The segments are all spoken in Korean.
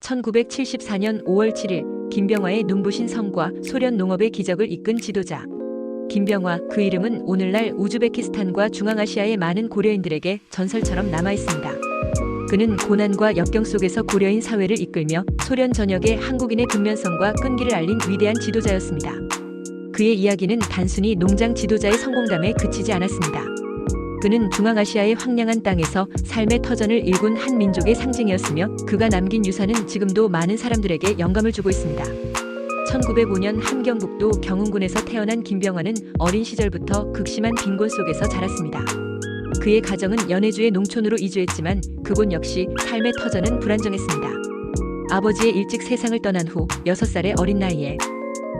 1974년 5월 7일 김병화의 눈부신 성과, 소련 농업의 기적을 이끈 지도자. 김병화, 그 이름은 오늘날 우즈베키스탄과 중앙아시아의 많은 고려인들에게 전설처럼 남아있습니다. 그는 고난과 역경 속에서 고려인 사회를 이끌며 소련 전역의 한국인의 근면성과 끈기를 알린 위대한 지도자였습니다. 그의 이야기는 단순히 농장 지도자의 성공담에 그치지 않았습니다. 그는 중앙아시아의 황량한 땅에서 삶의 터전을 일군 한 민족의 상징이었으며 그가 남긴 유산은 지금도 많은 사람들에게 영감을 주고 있습니다. 1905년 함경북도 경운군에서 태어난 김병화는 어린 시절부터 극심한 빈곤 속에서 자랐습니다. 그의 가정은 연해주의 농촌으로 이주했지만 그곳 역시 삶의 터전은 불안정했습니다. 아버지의 일찍 세상을 떠난 후 6살의 어린 나이에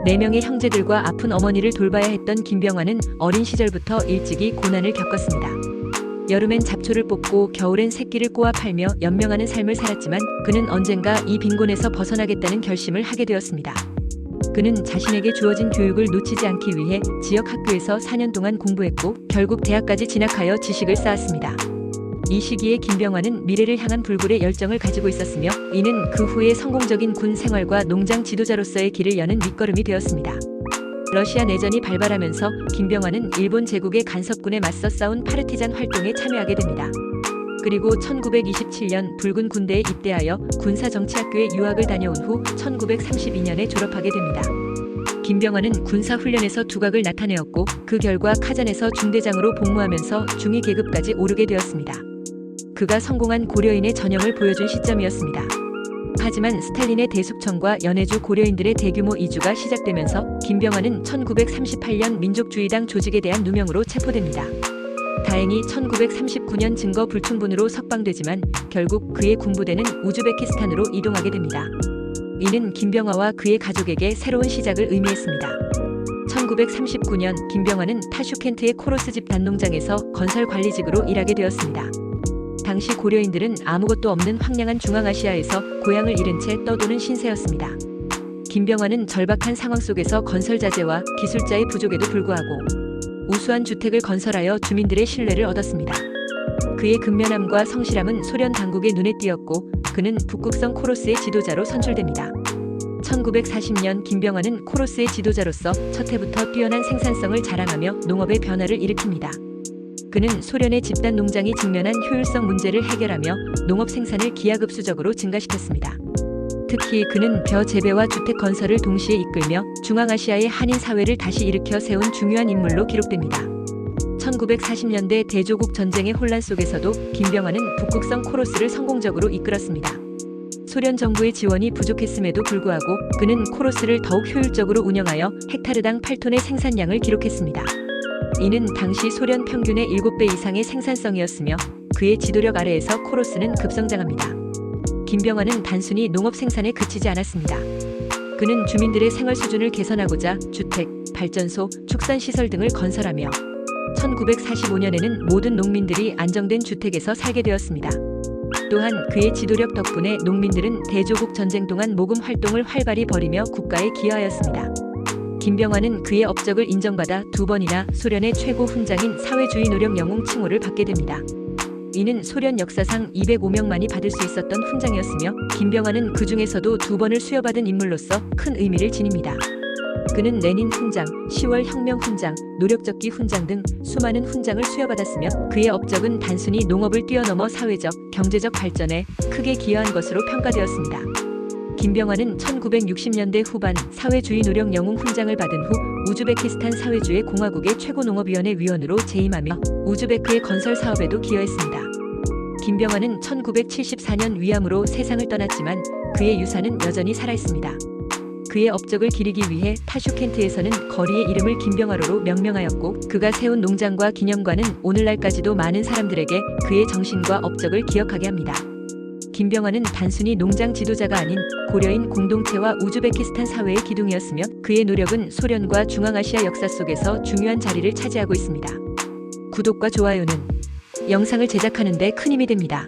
4명의 형제들과 아픈 어머니를 돌봐야 했던 김병화는 어린 시절부터 일찍이 고난을 겪었습니다. 여름엔 잡초를 뽑고 겨울엔 새끼를 꼬아 팔며 연명하는 삶을 살았지만 그는 언젠가 이 빈곤에서 벗어나겠다는 결심을 하게 되었습니다. 그는 자신에게 주어진 교육을 놓치지 않기 위해 지역 학교에서 4년 동안 공부했고 결국 대학까지 진학하여 지식을 쌓았습니다. 이 시기에 김병화는 미래를 향한 불굴의 열정을 가지고 있었으며 이는 그 후에 성공적인 군 생활과 농장 지도자로서의 길을 여는 밑거름이 되었습니다. 러시아 내전이 발발하면서 김병화는 일본 제국의 간섭군에 맞서 싸운 파르티잔 활동에 참여하게 됩니다. 그리고 1927년 붉은 군대에 입대하여 군사정치학교에 유학을 다녀온 후 1932년에 졸업하게 됩니다. 김병화는 군사훈련에서 두각을 나타내었고 그 결과 카잔에서 중대장으로 복무하면서 중위 계급까지 오르게 되었습니다. 그가 성공한 고려인의 전형을 보여준 시점이었습니다. 하지만 스탈린의 대숙청과 연해주 고려인들의 대규모 이주가 시작되면서 김병화는 1938년 민족주의당 조직에 대한 누명으로 체포됩니다. 다행히 1939년 증거 불충분으로 석방되지만 결국 그의 군부대는 우즈베키스탄으로 이동하게 됩니다. 이는 김병화와 그의 가족에게 새로운 시작을 의미했습니다. 1939년 김병화는 타슈켄트의 코로스 집단 농장에서 건설 관리직으로 일하게 되었습니다. 당시 고려인들은 아무것도 없는 황량한 중앙아시아에서 고향을 잃은 채 떠도는 신세였습니다. 김병화는 절박한 상황 속에서 건설 자재와 기술자의 부족에도 불구하고 우수한 주택을 건설하여 주민들의 신뢰를 얻었습니다. 그의 근면함과 성실함은 소련 당국의 눈에 띄었고 그는 북극성 코로스의 지도자로 선출됩니다. 1940년 김병화는 코로스의 지도자로서 첫 해부터 뛰어난 생산성을 자랑하며 농업의 변화를 일으킵니다. 그는 소련의 집단 농장이 직면한 효율성 문제를 해결하며 농업 생산을 기하급수적으로 증가시켰습니다. 특히 그는 벼 재배와 주택 건설을 동시에 이끌며 중앙아시아의 한인 사회를 다시 일으켜 세운 중요한 인물로 기록됩니다. 1940년대 대조국 전쟁의 혼란 속에서도 김병화는 북극성 코로스를 성공적으로 이끌었습니다. 소련 정부의 지원이 부족했음에도 불구하고 그는 코로스를 더욱 효율적으로 운영하여 헥타르당 8톤의 생산량을 기록했습니다. 이는 당시 소련 평균의 7배 이상의 생산성이었으며 그의 지도력 아래에서 코로스는 급성장합니다. 김병화는 단순히 농업 생산에 그치지 않았습니다. 그는 주민들의 생활 수준을 개선하고자 주택, 발전소, 축산시설 등을 건설하며 1945년에는 모든 농민들이 안정된 주택에서 살게 되었습니다. 또한 그의 지도력 덕분에 농민들은 대조국 전쟁 동안 모금 활동을 활발히 벌이며 국가에 기여하였습니다. 김병화는 그의 업적을 인정받아 2번이나 소련의 최고 훈장인 사회주의 노력 영웅 칭호를 받게 됩니다. 이는 소련 역사상 205명만이 받을 수 있었던 훈장이었으며 김병화는 그 중에서도 2번을 수여받은 인물로서 큰 의미를 지닙니다. 그는 레닌 훈장, 10월 혁명 훈장, 노력적기 훈장 등 수많은 훈장을 수여받았으며 그의 업적은 단순히 농업을 뛰어넘어 사회적, 경제적 발전에 크게 기여한 것으로 평가되었습니다. 김병화는 1960년대 후반 사회주의 노력 영웅 훈장을 받은 후 우즈베키스탄 사회주의 공화국의 최고농업위원회 위원으로 재임하며 우즈베크의 건설 사업에도 기여했습니다. 김병화는 1974년 위암으로 세상을 떠났지만 그의 유산은 여전히 살아있습니다. 그의 업적을 기리기 위해 타슈켄트에서는 거리의 이름을 김병화로로 명명하였고 그가 세운 농장과 기념관은 오늘날까지도 많은 사람들에게 그의 정신과 업적을 기억하게 합니다. 김병화는 단순히 농장 지도자가 아닌 고려인 공동체와 우즈베키스탄 사회의 기둥이었으며 그의 노력은 소련과 중앙아시아 역사 속에서 중요한 자리를 차지하고 있습니다. 구독과 좋아요는 영상을 제작하는 데 큰 힘이 됩니다.